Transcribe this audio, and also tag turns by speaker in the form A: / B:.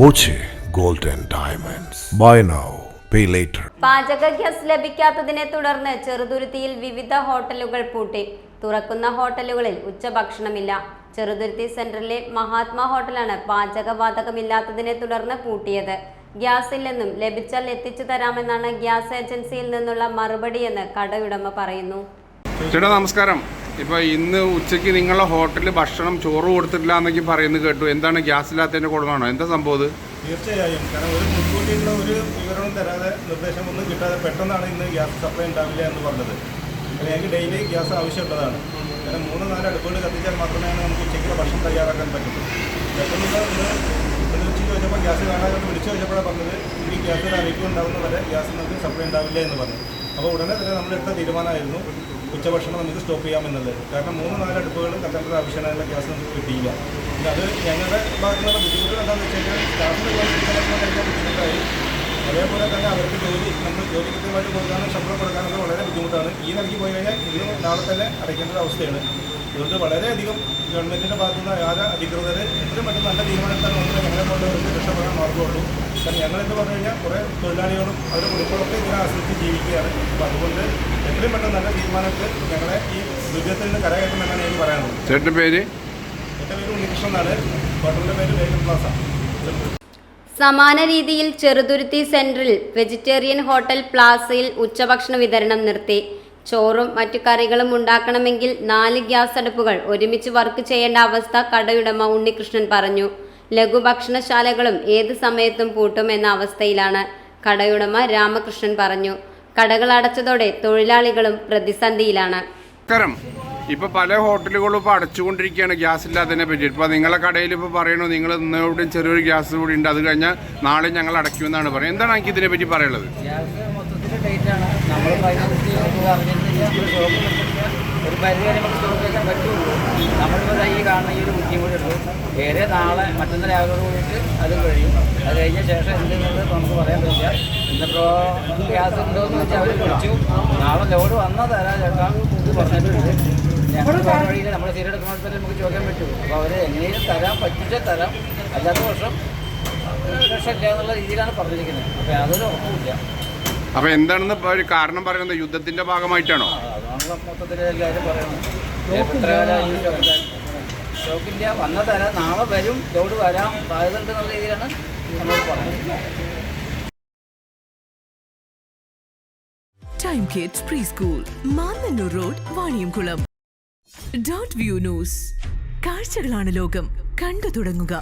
A: Boche gold and diamonds. Buy now pay later.
B: പാചക gas ലഭിക്കാത്തതിനെ തുടർന്ന് ചെറുതുരുത്തിയിൽ വിവിധ ഹോട്ടലുകൾ പൂട്ടി. തുറക്കുന്ന ഹോട്ടലുകളിൽ ഉച്ചഭക്ഷണമില്ല. ചെറുതുരുത്തി സെന്ററിലെ മഹാത്മാ ഹോട്ടലാണ് പാചകവാതകമില്ലാത്തതിനെ തുടർന്ന് പൂട്ടിയത്. ഗ്യാസ് ഇല്ലെന്നും ലഭിച്ചാൽ എത്തിച്ചു തരാമെന്നാണ് ഗ്യാസ് ഏജൻസിയിൽ നിന്നുള്ള മറുപടിയെന്ന് കടയുടമ പറയുന്നു.
C: ചേട്ടാ നമസ്കാരം. ഇപ്പോൾ ഇന്ന് ഉച്ചയ്ക്ക് നിങ്ങളുടെ ഹോട്ടലിൽ ഭക്ഷണം ചോറ് കൊടുത്തിട്ടില്ല എന്നൊക്കെ പറയുന്നത് കേട്ടു. എന്താണ് ഗ്യാസ് ഇല്ലാത്തതിൻ്റെ കൊടുക്കണോ? എന്താ സംഭവം?
D: തീർച്ചയായും, കാരണം ഒരു മുൻകൂട്ടിയുള്ള ഒരു വിവരവും തരാതെ നിർദ്ദേശമൊന്നും കിട്ടാതെ പെട്ടെന്നാണ് ഇന്ന് ഗ്യാസ് സപ്ലൈ ഉണ്ടാവില്ല എന്ന് പറഞ്ഞത്. അപ്പോൾ ഞങ്ങൾക്ക് ഡെയിലി ഗ്യാസ് ആവശ്യമുള്ളതാണ്. കാരണം 3-4 അടുപ്പുകൾ കത്തിച്ചാൽ മാത്രമേ നമുക്ക് ഉച്ചയ്ക്കുള്ള ഭക്ഷണം തയ്യാറാക്കാൻ പറ്റുള്ളൂ. പെട്ടെന്ന് വിളിച്ച് ചോദിച്ചപ്പോൾ ഗ്യാസ് കാണാതെ വിളിച്ചു ചോദിച്ചപ്പോഴാണ് പറഞ്ഞത് ഈ ഗ്യാസിന് അറിയിപ്പ് ഉണ്ടാകുന്ന വരെ ഗ്യാസ് നമുക്ക് സപ്ലൈ ഉണ്ടാവില്ല എന്ന് പറഞ്ഞു. അപ്പോൾ ഉടനെ തന്നെ നമ്മളെടുത്ത തീരുമാനമായിരുന്നു ഉച്ചഭക്ഷണം നമുക്ക് സ്റ്റോപ്പ് ചെയ്യാമെന്നുള്ളത്. കാരണം 3-4 അടുപ്പുകൾ കത്തേണ്ട ആവശ്യമുള്ള ഗ്യാസ് നമുക്ക് കിട്ടിയില്ല. പിന്നെ അത് ഞങ്ങളുടെ ഭാഗത്തുനിന്നുള്ള ബുദ്ധിമുട്ടുകൾ എന്താണെന്ന് വെച്ച് കഴിഞ്ഞാൽ സ്റ്റാഫിന് കഴിക്കാൻ ബുദ്ധിമുട്ടായി. അതേപോലെ തന്നെ അവർക്ക് നമ്മൾ ജോലി കൃത്യമായിട്ട് കൊടുക്കാനും ശമ്പളം കൊടുക്കാനൊക്കെ വളരെ ബുദ്ധിമുട്ടാണ്. ഈ നൽകി പോയി കഴിഞ്ഞാൽ ഇന്ന് നാളെ തന്നെ അടയ്ക്കേണ്ട ഒരു അവസ്ഥയാണ്. അതുകൊണ്ട് വളരെയധികം ഗവൺമെൻറ്റിൻ്റെ ഭാഗത്തുനിന്ന് അധികൃതർ എത്രയും പെട്ടെന്ന് നല്ല തീരുമാനത്താണ് വന്നത്. ഞങ്ങളെ കൊണ്ടവർക്ക് രക്ഷപ്പെടാൻ മാർഗമുള്ളൂ. കാരണം ഞങ്ങളെന്ന് പറഞ്ഞു കഴിഞ്ഞാൽ കുറേ തൊഴിലാളികളും അവരുടെ കുടുംബങ്ങളൊക്കെ ഇതിനെ ആശ്രയിച്ച് ജീവിക്കുകയാണ്. അപ്പോൾ അതുകൊണ്ട് എത്രയും പെട്ടെന്ന് നല്ല തീരുമാനത്തിൽ ഞങ്ങളെ ഈ ദുരിതത്തിൽ നിന്ന് കരകയറ്റമെന്നാണ് എനിക്ക് പറയാനുള്ളത്.
C: ചേട്ടൻ്റെ പേര്?
D: എൻ്റെ പേര് ഉണ്ണികൃഷ്ണൻ എന്നാണ്. ഹോട്ടലിൻ്റെ പേര് വേഗം പ്ലാസ.
B: സമാന രീതിയിൽ ചെറുതുരുത്തി സെന്ററിൽ വെജിറ്റേറിയൻ ഹോട്ടൽ പ്ലാസയിൽ ഉച്ചഭക്ഷണ വിതരണം നിർത്തി. ചോറും മറ്റു കറികളും ഉണ്ടാക്കണമെങ്കിൽ 4 ഗ്യാസ് അടുപ്പുകൾ ഒരുമിച്ച് വർക്ക് ചെയ്യേണ്ട അവസ്ഥ കടയുടമ ഉണ്ണികൃഷ്ണൻ പറഞ്ഞു. ലഘുഭക്ഷണശാലകളും ഏത് സമയത്തും പൂട്ടും എന്ന അവസ്ഥയിലാണ്. കടയുടമ രാമകൃഷ്ണൻ പറഞ്ഞു. കടകൾ അടച്ചതോടെ തൊഴിലാളികളും പ്രതിസന്ധിയിലാണ്.
C: ഇപ്പോൾ പല ഹോട്ടലുകളും ഇപ്പോൾ അടച്ചുകൊണ്ടിരിക്കുകയാണ് ഗ്യാസ് ഇല്ലാത്തതിനെ പറ്റി. ഇപ്പോൾ നിങ്ങളെ കടയിൽ ഇപ്പോൾ പറയണു നിങ്ങൾ ഇന്നോടും ചെറിയൊരു ഗ്യാസ് കൂടി ഉണ്ട്, അത് കഴിഞ്ഞാൽ നാളെ ഞങ്ങൾ അടയ്ക്കുമെന്നാണ് പറയുന്നത്. എന്താണ് എനിക്ക് ഇതിനെ പറ്റി പറയുള്ളത്?
E: ഒരു പരിധി വരെ നമുക്ക് സ്റ്റോക്ക് വെക്കാൻ പറ്റുള്ളൂ. നമ്മളിപ്പോൾ ഈ കാണുന്ന ഈ ഒരു ബുക്കിംഗ് കൂടി ഉള്ളൂ. വേറെ നാളെ മറ്റന്നാൾ രാവിലെ കൂടിയിട്ട് അത് കഴിയും. അത് കഴിഞ്ഞ ശേഷം എന്തെന്നുള്ളത് നമുക്ക് പറയാൻ പറ്റില്ല. ഇന്നിപ്പോൾ ഗ്യാസ് ഉണ്ടോയെന്ന് വെച്ചാൽ അവർ വിളിച്ചു. നാളെ ലോഡ് വന്നാൽ തരാം ചേട്ടാ ഇത് പറഞ്ഞിട്ടുണ്ട്. ഞങ്ങൾ പറഞ്ഞ വഴിയിൽ നമ്മൾ സ്ഥിരമെടുക്കുമ്പോൾ നമുക്ക് ചോദിക്കാൻ പറ്റും. അപ്പോൾ അവർ എങ്ങനെയും തരാൻ പറ്റിച്ചാൽ തരാം, അല്ലാത്ത വർഷം രക്ഷയില്ല എന്നുള്ള രീതിയിലാണ് പറഞ്ഞിരിക്കുന്നത്. അപ്പോൾ യാതൊരു ഉറപ്പുമില്ല.
C: അപ്പോൾ എന്താണെന്ന് ഒരു കാരണം പറയുന്നത് യുദ്ധത്തിൻ്റെ ഭാഗമായിട്ടാണോ?
E: അതാണ് മൊത്തത്തിൽ എല്ലാവരും പറയുന്നത്. സ്റ്റോക്കില്ല, വന്നാൽ തരാം, നാളെ വരും, ലോഡ് വരാൻ സാധ്യത ഉണ്ട് എന്നുള്ള രീതിയിലാണ് നമ്മൾ പറയുന്നത്.
F: Time kids pre school, Mannannur road, Vaniyamkulam. Dot view news. കാഴ്ചകളാണ് ലോകം, കണ്ടു തുടങ്ങുക.